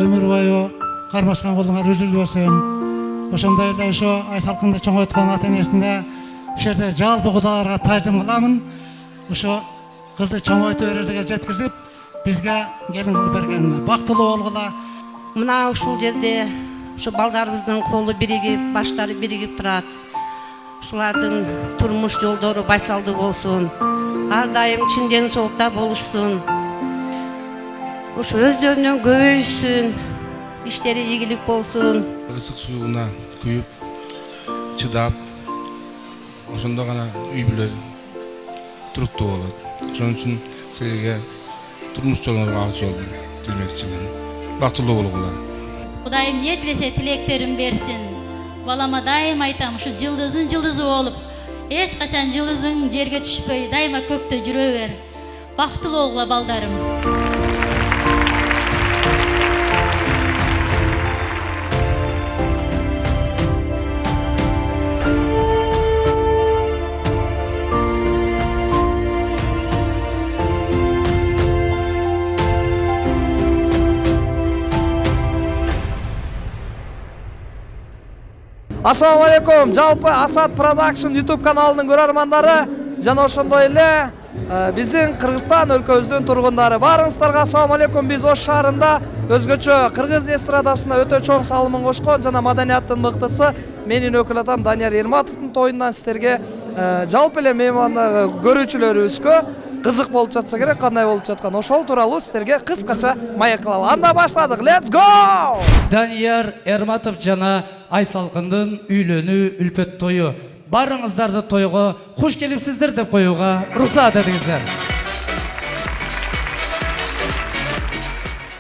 өмір бойы қармашқан қолыңар үзілбесін. Ошондой эле ошо ай салкында чоңойткон ата энесине ушул жерде жалпы кудаларга таазим кыламын. Ошо кызды чоңойтуп берерге жеткизип, бизге келин кылып берген. Бактылуу болгула. Мына ушул жерде ушу балдарыбыздын колу биригип, баштары биригип турат. Ушулардын турмуш жолдору байсалдуу болсун. Ар дайым чын ден соолукта болушсун. Ушу өздөрүнөн көбөйсүн. Иштери ийгилик болсун. Ысык сууна күйүп, чыдап, ошондо гана үй бүлө туруктуу болот. Ошон үчүн силерге турмуш жолуңарга ак жол тилмекчимин. Бактылуу болгула. Кудайым не тилесе тилектерин берсин. Балама дайым айтам, ушу жылдыздын жылдызы болуп, эч качан жылдызың жерге түшпөй, дайыма көктө жүрө бер. Бактылуу болгула балдарым. Ассаламу алейкум, жалпы Асад Продакшн YouTube каналынын көрөрмандары жана ошондой эле биздин Кыргызстан өлкөбүздүн тургундары. Баарыңыздарга ассаламу алейкум. Биз Ош шаарында өзгөчө кыргыз эстрадасына өтө чоң салымын кошкон жана маданияттын мыктысы менин өкүл атам Данияр Ерматовдун тоюндан сиздерге жалпы эле мейман көрүүчүлөрүбүзгө кызык болуп жатса керек, кандай болуп жаткан ошол тууралуу сиздерге кыскача маек кылалы. Анда баштадык. Let's go! Данияр Ерматов жана Айсалкындын үйлөнүү үлпөт тою. Барыңыздарды тойго куш келипсиздер деп коюуга уруксат этиңиздер.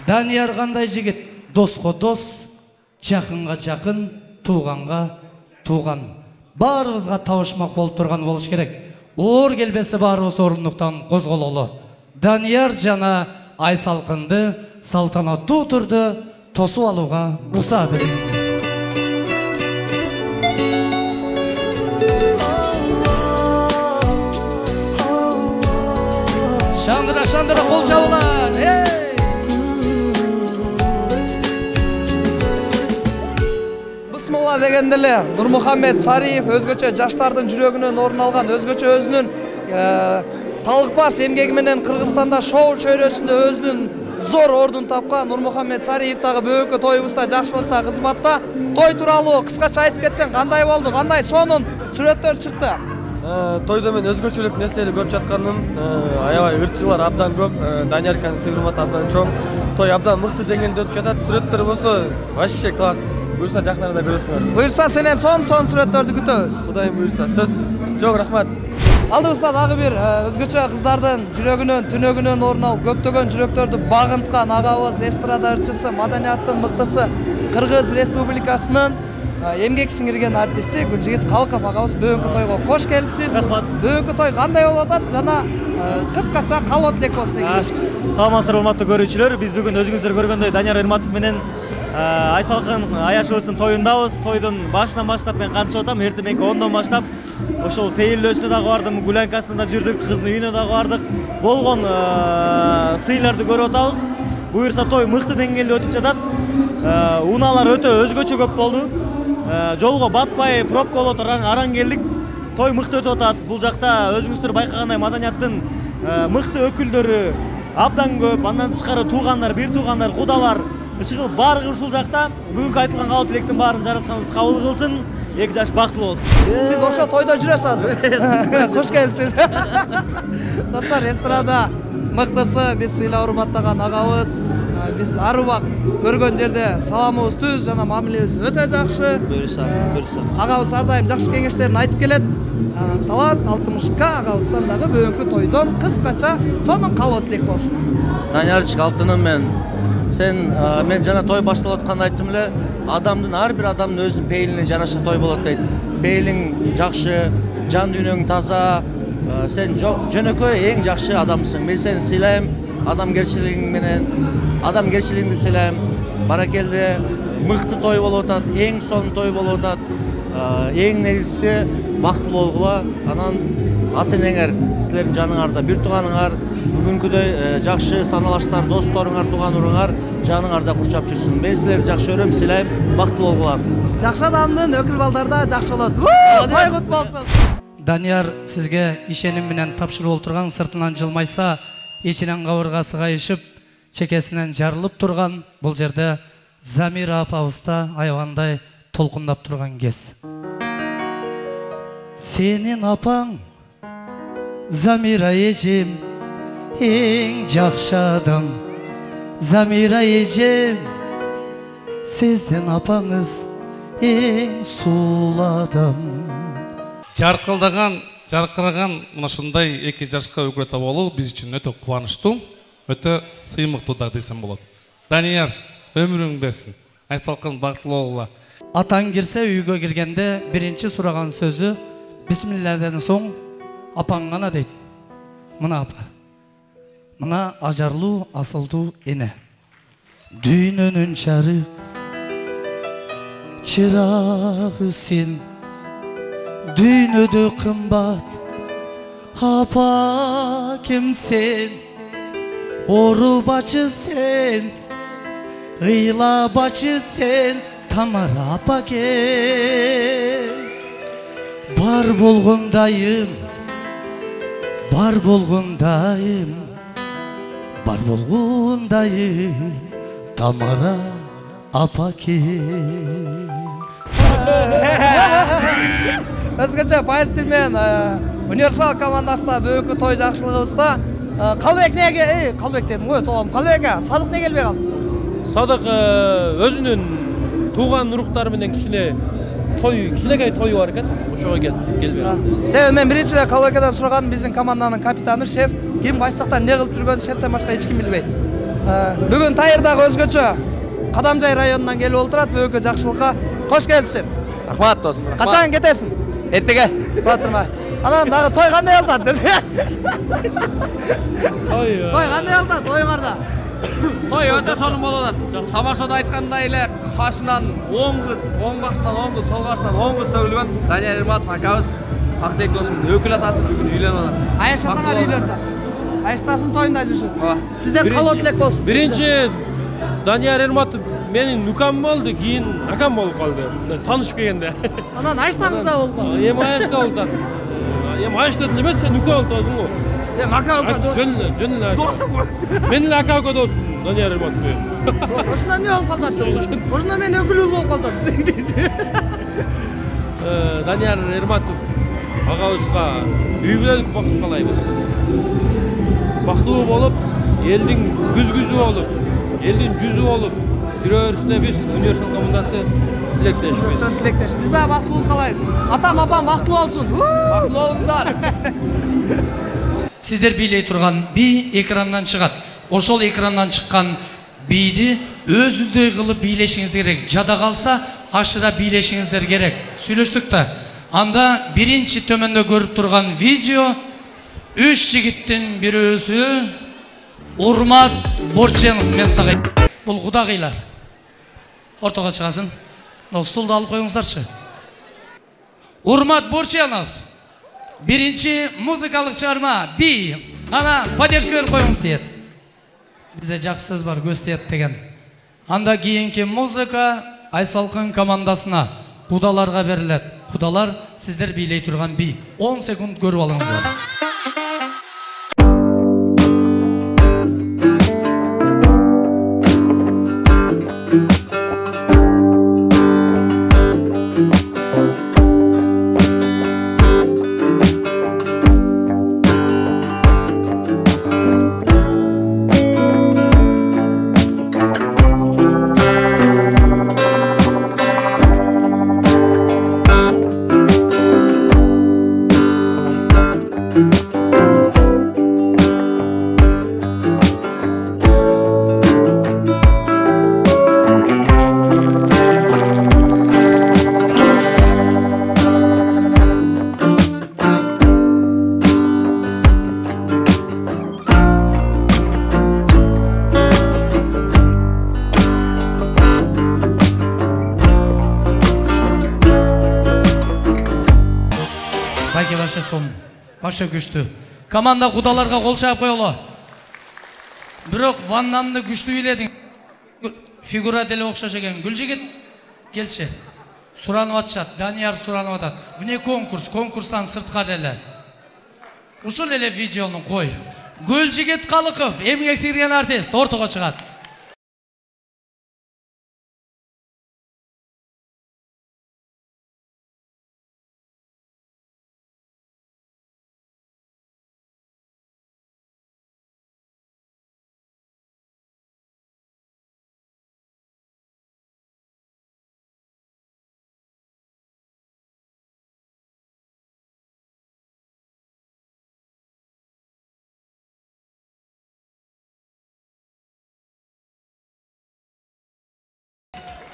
Данияр кандай жигит? Доско дос, жакынга жакын, тууганга тууган. Баарыбызга табышмак болуп турган болуш керек. Оор келбесе баарыбыз орындуктан козгололу. Данияр жана Айсалкынды салтанаттуу түрдө тосуп алууга уруксат этиңиздер. Шандыра кол жабылар. Бисмилла дегенде эле Нурмухаммед Сариев өзгөчө жаштардын жүрөгүнөн орун алган, өзгөчө өзүнүн талыкпас эмгеги менен Кыргызстанда шоу чөйрөсүндө өзүнүн зор ордун тапкан Нурмухаммед Сариев дагы бүгүнкү тоюбузда жакшылыкта, кызматта. Той тууралуу кыскача айтып кетсең, кандай болду? Кандай сонун сүрөттөр чыкты? Тойдо мен өзгөчөлүк нерселерди көрүп жатканым, аябай ырчылар абдан көп, Даниярканын сый-урматы абдан чоң. Той абдан мыкты деңгээлде өтүп жатат. Сүрөттөр болсо вообще класс. Буюрса жакын арада көрөсүңөр. Буюрса сенен сонун сүрөттөрдү күтөбүз. Кудайым буюрса, сөзсүз. Жок, рахмат. Алдыбызда дагы бир өзгөчө кыздардын жүрөгүнөн, түнөгүнөн орун алып, көптөгөн жүрөктөрдү багынткан агабыз, эстрада ырчысы, маданияттын мыктысы, Кыргыз Республикасынын эмгек сиңирген артисти Гүлжигит Калыков агабыз бүгүнкү тойго кош келипсиз. Рахмат. Бүгүнкү той кандай болуп атат жана кыскача калоо тилек болсун дегенде. Саламатсыздар, урматтуу көрүүчүлөр. Биз бүгүн өзүңүздөр көргөндөй Данияр Ерматов менен Айсалкын аяшыбыздын тоюндабыз. Тойдун башынан баштап мен катышып атам. Эртең 10дон баштап ошол сейилөөсүнө дагы бардым, гулянкасында жүрдүк, кыздын үйүнө дагы бардык. Болгон сыйларды көрүп атабыз. Буюрса той мыкты деңгээлде өтүп жатат. Унаалар өтө өзгөчө көп болду. Жолго батпай, пробка болот, араң келдик. Той мыкты өтүп атат. Бул жакта өзүңүздөр байкагандай маданияттын мыкты өкүлдөрү абдан көп. Андан тышкары туугандар, бир туугандар, кудалар, ышыгыл баары ушул жакта. Бүгүнкү айтылган кабыл тилектин баарын жаратканыбыз кабыл кылсын. Эки жаш бактылуу болсун. Сиз ошо тойдо жүрөсүз азыр. Кош келипсиз. Достор, эстрада мыктысы биз сыйлап урматтаган агабыз. Биз ар убак көргөн жерде саламыбыз түз жана мамилебиз өтө жакшы. Буюрса. Агабыз ар дайым жакшы кеңештерин айтып келет. Талант 60К агабыздан дагы бүгүнкү тойдон кыскача сонун калоо тилек болсун. Даниярчик алтыным мен жана той башталып атканда айттым эле, адамдын ар бир адамдын өзүнүн пейилине жараша той болот дейт. Пейилиң жакшы, жан дүйнөң таза, сен жөнөкөй эң жакшы адамсың. Мен сени сыйлайм, адамгерчилигиң менен, адамгерчилигиңди сыйлайм. Баракелде, мыкты той болуп атат, эң сонун той болуп атат. Эң негизгиси бактылуу болгула. Анан ата-энеңер силердин жаныңарда, бир тууганыңар, бүгүнкүдөй жакшы саналаштар, досторуңар, тууган уруңар жаныңарда курчап жүрсүн. Мен силерди жакшы көрөм, сыйлайм, бактылуу болгула. Жакшы адамдын өкүл балдарда жакшы болот. Той кут болсун. Данияр сизге ишеним менен тапшырып олтурган, сыртынан жылмайса, ичинен кабыргасы кайышып, чекесинен жарылып турган бул жерде Замира апабызда айвандай толкундап турган кез. Сенин апаң Замира эжем эң жакшы адам. Замира эжем сиздин апаңыз эң сулуу адам. Жаркылдаган, жаркыраган мына ушундай эки жашка өкүл ата болуу биз үчүн өтө кубанычтуу, өтө сыймыктуу да десем болот. Данияр, өмүрүң берсин. Айсалкын бактылуу болгула. Атаң кирсе үйгө киргенде биринчи сураган сөзү бисмилладан соң апаң гана дейт. Мына апа. Мына ажарлуу, асылдуу эне. Дүйнөнүн жарык чырагы сен. Дүйнөдө кымбат апа ким сен? Орубачы сен, ыйлабачы сен, Тамара апа кел. Бар болгондайым, бар болгондайым, бар болгондайым, Тамара апа кел. Өзгөчө Пайырстил менен Универсал командасында бөкү той жакшылыгыбызда Калбек неге, Калбек дедим го, тоогон Калбек, Садык не келбей калды? Садык өзүнүн тууган уруктары менен кичине той, кичинекей тою бар экен, ошого келбей калды. Себеби мен биринчи эле Калбекеден сураганым, биздин команданын капитаны, шеф, ким кайсы жактан не кылып жүргөнүн шефтен башка эч ким билбейт. Бүгүн Тайырдагы өзгөчө Кадамжай районунан келип олтурат, бөкү жакшылыкка кош келипсиң. Рахмат досум. Качан кетесиң? Эртеге. Батырмай. Анан дагы той кандай алат десе. Той кандай алат тоюңарда? Той өтө сонун болот. Тамашада айткандай эле кашынан 10 кыз, оң башынан 10 кыз, сол башынан 10 кыз төгүлгөн Данияр Эрматов акабыз Актек досумдун өкүл атасы бүгүн үйлөнүп атат. Айш атаңар үйлөндү. Айштасынын тоюнда жүрүшөт. Сиздер калоо тилек болсун. Биринчи Данияр Эрматов менин нукам болду, кийин акам болуп калды. Таанышып келгенде. Анан Айштаңыз да болду. Эми Айшта болду. Эми Айшта деле эмес, сен нука болуп атасың го. Эми ака дос. Жөн эле. Достук. Мен эле ака досум Данияр Эрматов. Ошондон эмне болуп калдым? Ошондон мен өкүл болуп калдым. Данияр Эрматов агабызга үй бүлөлүк бакыт каалайбыз. Бактылуу болуп, элдин күзгүзү болуп, элдин жүзү болуп, жүрө беришине биз Универсал командасы тилектешпиз. Тилектеш. Биз да бактылуу каалайбыз. Атам, апам бактылуу болсун. Бактылуу болуңуздар. Сиздер бийлей турган би экрандан чыгат. Ошол экрандан чыккан бийди өзүндөй кылып бийлешиңиз керек. Жада калса ашыра бийлешиңиздер керек. Сүйлөштүк да. Анда биринчи төмөндө көрүп турган видео 3 жигиттин бирөөсү Урмат Борченов мен сага. Бул кудагыйлар. Ортого чыгасың. Стулду алып коюңуздарчы. Урмат Борченов. Биринчи музыкалык чыгарма би. Ана поддержка берип коюңуз дейт. Бизде жакшы сөз бар, көз тиет деген. Анда кийинки музыка Айсалкын командасына, кудаларга берилет. Кудалар сиздер бийлей турган би. 10 секунд көрүп алыңыздар. Баша күштүү. Команда кудаларга кол чаап коелу. Бирок ваннамды күштүү биледиң. Фигура деле окшош экен. Гүлжигит, келчи. Суранып атышат, Данияр суранып атат. Вне конкурстан сыртка эле. Ушул эле видеону кой. Гүлжигит Калыков, эмгек сиңирген артист, ортого чыгат.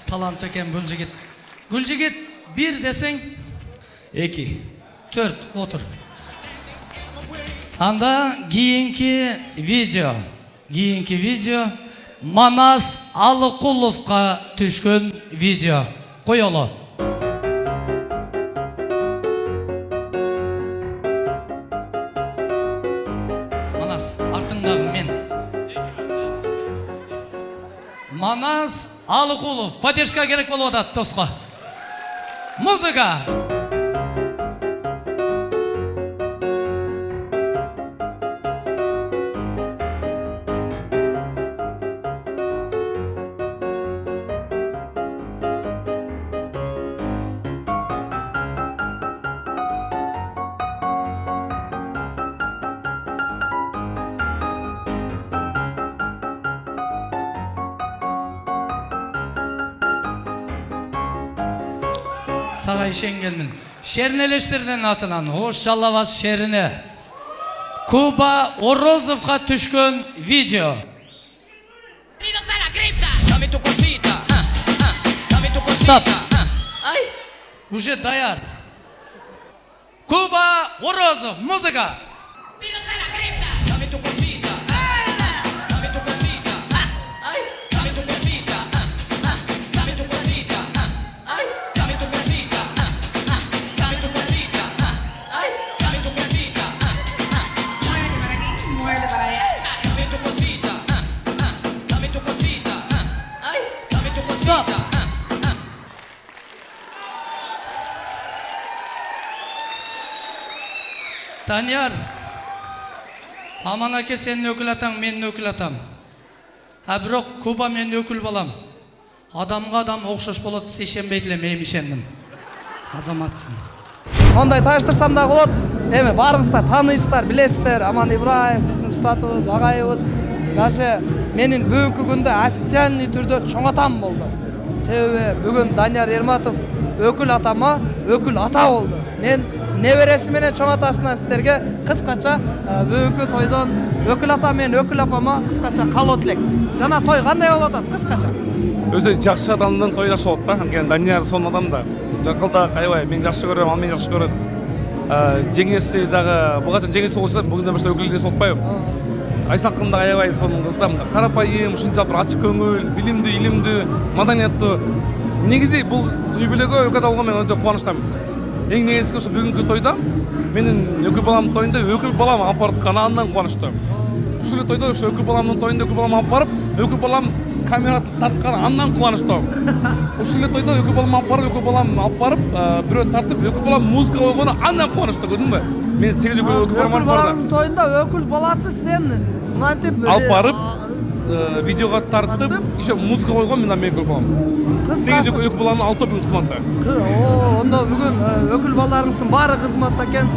Талант экен бул жигит. Гүлжигит 1 десең 2 4 отур. Анда кийинки видео Манас Алыкуловка түшкөн видео. Коелу. Манас, артыңдагы мен. Манас Алыкулов, поддержка керек болуп атат, доско. Музыка! Сага ишенгенмин. Шернелештердин атынан Ош Жаллабас шерине Куба Орозовка түшкөн видео. Стоп. Уже даяр. Куба Орозов, музыка. Данияр, Аман аке сенин өкүл атаң, менин өкүл атам. А бирок Куба менин өкүл балам. Адамга адам окшош болот, сешенбейт элем, мен ишендим. Азаматсың. Ондай тааштырсам да болот. Эми барыңыздар таныйсыздар, билесиздер. Аман Ибраев, биздин устатыбыз, агайыбыз. Даже менин бүгүнкү күндө официальный түрдө чоң атам болду. Себеби бүгүн Данияр Ерматов өкүл атама өкүл ата болду. Мен небереси менен чоң атасына сиздерге кыскача бүгүнкү тойдон өкүл ата менен өкүл апама кыскача калоо тилек. Жана той кандай болуп атат кыскача? Өзү жакшы адамдын той жакшы болот да. Анткени Данияр сонун адам да. Жакылда аябай мен жакшы көрөм, ал мени жакшы көрөт. Жеңеси дагы буга чейин жеңеси болчу, бүгүндөн баштап өкүлдүгү болбойм. Айсалкын да аябай сонун кыз да. Карапайым, ушунча бир ачык көңүл, билимдүү, илимдүү, маданияттуу. Негизи бул юбилейге өкүл алганга мен өтө кубанычтамын. Эң негизги ошо бүгүнкү тойда менин өкүл баламдын тоюнда өкүл балам алып баратканы андан кубанычтамын. Ушул тойдо ошо өкүл баламдын тоюнда өкүл балам алып барып, өкүл балам камера тартканы андан кубанычтамын. Ушул тойдо өкүл балам алып барып, бирөө тартып, өкүл балам музыка койгону андан кубанычтуу, көрдүңбү? Мен 8 өкүл балам бар да. Өкүл баламдын тоюнда өкүл баласы сен мынтип алып барып, видеога тартып, еще музыка койгон мен өкүл балам. 8 өкүл баланын 6 бүгүн кызматта. Ондо бүгүн өкүл балдарыңыздын баары кызматта экен.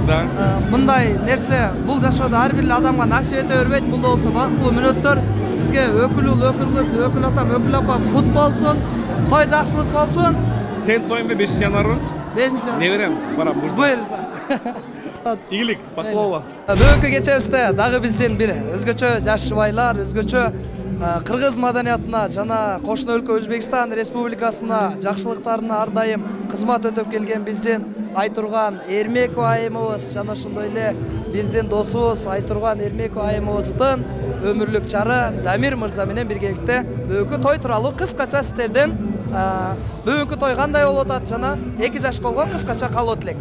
Мындай нерсе бул жашоодо ар бир адамга насип эте бербейт. Бул да болсо бактылуу мүнөттөр. Сизге өкүл ул, өкүл кыз, өкүл атам, өкүл апам кут болсун. Той жакшылык болсун. Сенин тоюң 5 январбы? 5 январ. Не берем? Барам. Буйрса. Ийгилик, бактылуу. Бүгүнкү кечебизде дагы биздин бир өзгөчө жаш жубайлар, өзгөчө кыргыз маданиятына жана кошуна өлкө Өзбекстан Республикасына жакшылыктарына ар дайым кызмат өтөп келген биздин Айтурган Эрмеков айымыбыз жана ошондой эле биздин досубуз Айтурган Эрмеков айымыбыздын өмүрлүк жары Дамир мырза менен биргеликте бүгүнкү той тууралуу кыскача сиздерден бүгүнкү той кандай болуп атат жана 2 жаш болгон кыскача калоо тилек.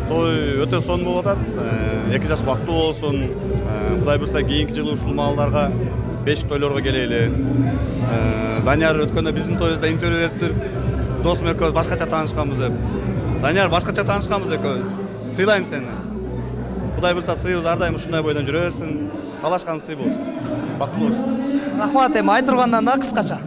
той өтө сонун болуп атат. 2 жаш бактылуу болсун. Кудай буйрса кийинки жылы ушул маалдарга бешик тойлорго келели. Данияр өткөндө биздин тоюбузда интервью бериптир. Досум экөөбүз башкача таанышканбыз деп. Данияр башкача таанышканбыз экөөбүз. Сыйлайм сени. Кудай буйрса сыйыбыз ар дайым ушундай бойдон жүрө берсин. Талашкан сый болсун. Бактылуу болсун. Рахмат эми айтыргандан да кыскача.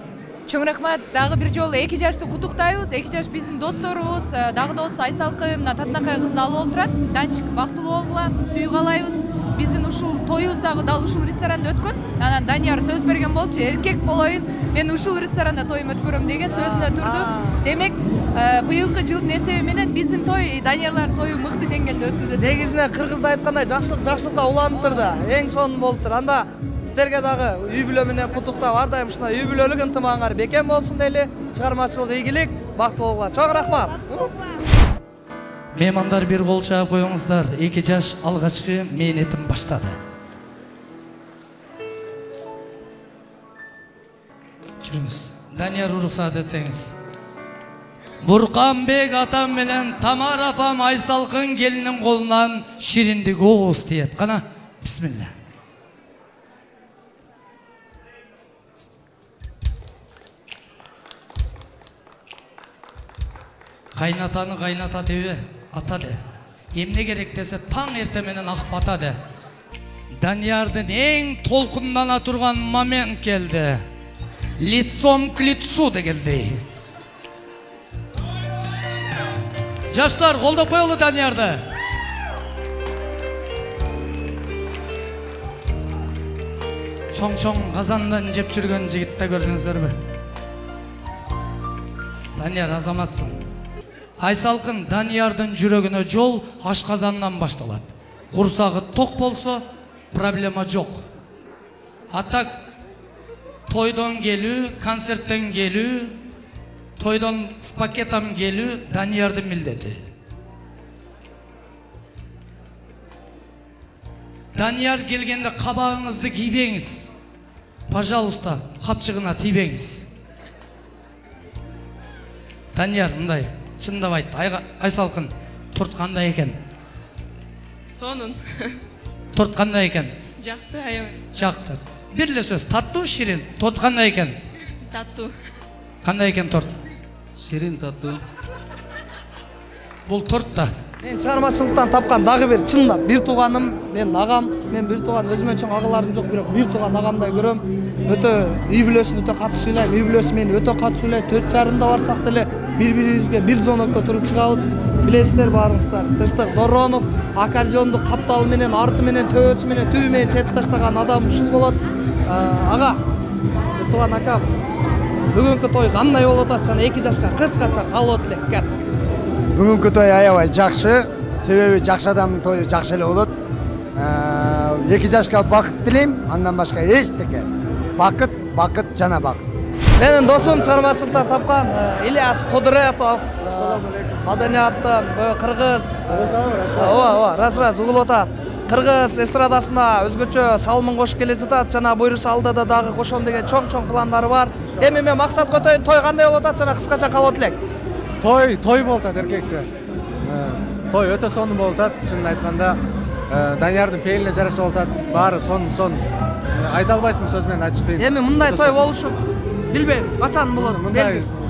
Чоң рахмат. Дагы бир жолу 2 жашты куттуктайбыз. 2 жаш биздин досторубуз. Дагы да болсо Айсалкы мына Татынакай кызды алып олтурат. Данчик бактылуу болгула, сүйгүлайбыз. Биздин ушул тоюбуздагы дал ушул ресторанда өткөн. Анан Данияр сөз берген болчу, эркек болоюн, мен ушул ресторанда тоюм өткөрөм деген сөзүнө турду. Демек, быйылкы жылдын эсеби менен биздин той, Даниярлар тою мыкты деңгээлде өттү десек. Негизинен кыргызда айткандай жакшылыкка уланып турду. Эң сонун болуптур. Анда сиздерге дагы үй бүлө менен куттуктап, ар дайым ушундай үй бүлөлүк ынтымагыңар бекем болсун дейли. Чыгармачылык ийгилик, бактылуу болгула. Чоң рахмат. Меймандар бир кол чаап коюңуздар. 2 жаш алгачкы мээнетин баштады. Жүрүңүз. Данияр уруксат этсеңиз. Бурканбек атам менен Тамара апам Айсалкын келинин колунан шириндик ооз тиет. Кана, бисмилла. Кайнатаны кайната дебе, ата де. Эмне керек десе таң эрте менен акып ата де. Даниярдын эң толкундана турган момент келди. Лицом к лицу дегенди. Жаштар, колдоп коелу Даниярды. Чоң-чоң казандан жеп жүргөн жигитти көрдүңүздөрбү? Данияр азаматсың. Айсалкын Даниярдын жүрөгүнө жол ашказандан башталат. Курсагы ток болсо, проблема жок. Атак тойдон келүү, концерттен келүү, тойдон с пакетом келүү Даниярдын милдети. Данияр келгенде кабагыңызды кийбеңиз. Пожалуйста, капчыгына тийбеңиз. Данияр мындай чындап айт. Айсалкын, торт кандай экен? Сонун. Торт кандай экен? Жакты, аябай. Жакты. Бир эле сөз, таттуу, ширин. Торт кандай экен? Таттуу. Кандай экен торт? Ширин, таттуу. Бул торт да. Мен чыгармачылыктан тапкан дагы бир чындап бир тууганым, мен агам, мен бир тууган өзүмөн чоң агаларым жок, бирок бир тууган агамдай көрөм. Өтө үй бүлөсүн өтө катуу суйлайм, үй бүлөсү мени өтө катуу суйлайт. 4,5-да барсак деле бири-бирибизге бир зонокто туруп чыгабыз. Билесиздер баарыңыздар. Тыштык Доронов аккордеонду капталы менен, арты менен, төбөсү менен, түбү менен чертип таштаган адам ушул болот. Ага, тууган акам, бүгүнкү той кандай болуп атат жана 2 жашка кыскача калоо тилек кеттик. Бүгүнкү той аябай жакшы, себеби жакшы адамдын тою жакшы эле болот. 2 жашка бакыт тилейм, андан башка эчтеке. Бакыт жана бакыт. Менин досум чыгармачылыктан тапкан Ильяс Кудуретов, маданияттын кыргыз, раз угулуп атат. Кыргыз эстрадасына өзгөчө салымын кошуп келе жатат, жана буйруса алда да дагы кошом деген чоң пландары бар. Эми мен максат көтөйүн, той кандай болуп атат жана кыскача калоо тилек. Той болуп атат эркекче. Той өтө сонун болуп атат, чынын айтканда. Даниярдын пейилине жараша болуп атат. Баары сонун. Айта албайсың сөз менен айтыш кыйын. Эми мындай той болушу билбейм, качан болот?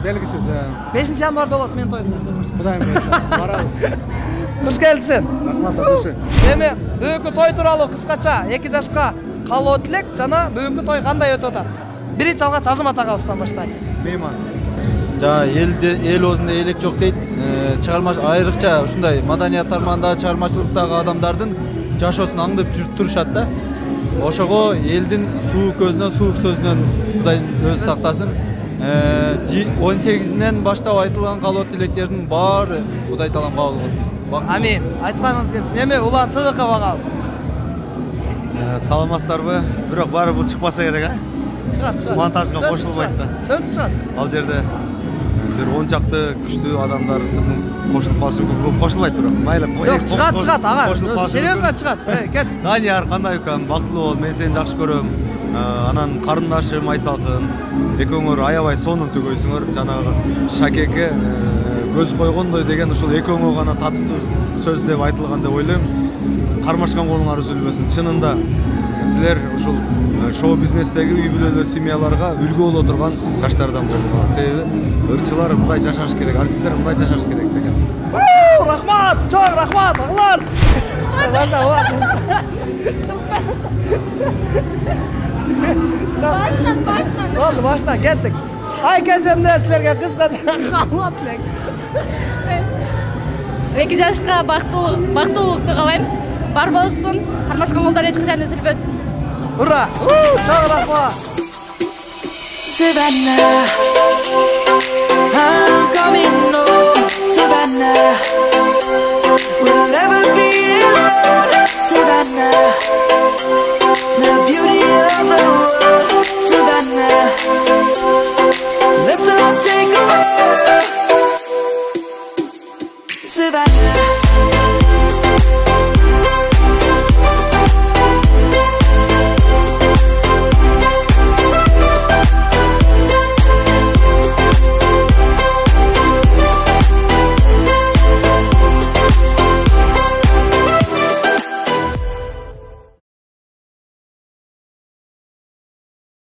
Белгисиз. 5-январда болот мен тойдун. Кудайым буйрса, барабыз. Куш келдисиң. Рахмат атушы. Эми бүгүнкү той тууралуу кыскача 2 жашка калоо тилек жана бүгүнкү той кандай өтүп атат? Биринчи алгач Азамат агабыздан баштайлы. Мейман. Жана эл оозунда элек жок дейт. Чыгармач айрыкча ушундай маданият тармагындагы чыгармачылыктагы адамдардын жашоосун аңдып жүрүп турушат да. Ошого элдин суук сөзүнөн Кудай өзү сактасын. 18-нен баштап айтылган калоо тилектердин баары Кудай таалам кабыл кылсын. Амин. Айтканыңыз келсин. Эми Улан Сыдыков агабыз. Саламатсыздарбы? Бирок баары бул чыкпаса керек, а? Чыгат. Монтажга кошулбайт да. Сөз чыгат. Ал жерде бир 10 чакты күчтүү адамдар кошулуп калышы мүмкүн. Кошулбайт бирок. Майла. Жок, чыгат ага. Серьезно чыгат. Кет. Данияр кандай экөн? Бактылуу бол. Мен сени жакшы көрөм. Анан карындашым Айсалкын. Экөөңөр аябай сонун түгөйсүңөр. Жанагы Шакеке көз койгондой деген ушул экөөңө гана татыктуу сөз деп айтылған деп ойлаймын. Қармашқан қолыңар үзілбесін. Шынында сілер ушул шоу бизнестегі үй бүлөлөр семьяларға үлгі боло турган жаштардан болдуңар. Себеби ырчылар мындай жашаш керек, артисттер мындай жашаш керек деген. Рахмат, чоң рахмат, ағалар. Баштан. Баштан кеттік. Айкажамда сілерге қысқаша қалмат лек. 2 жашқа бактылуулукту каалайм. Бар болушсун, кармашкан колдор эч качан үзүлбөсүн. Ура! Чоң рахмат. Savannah.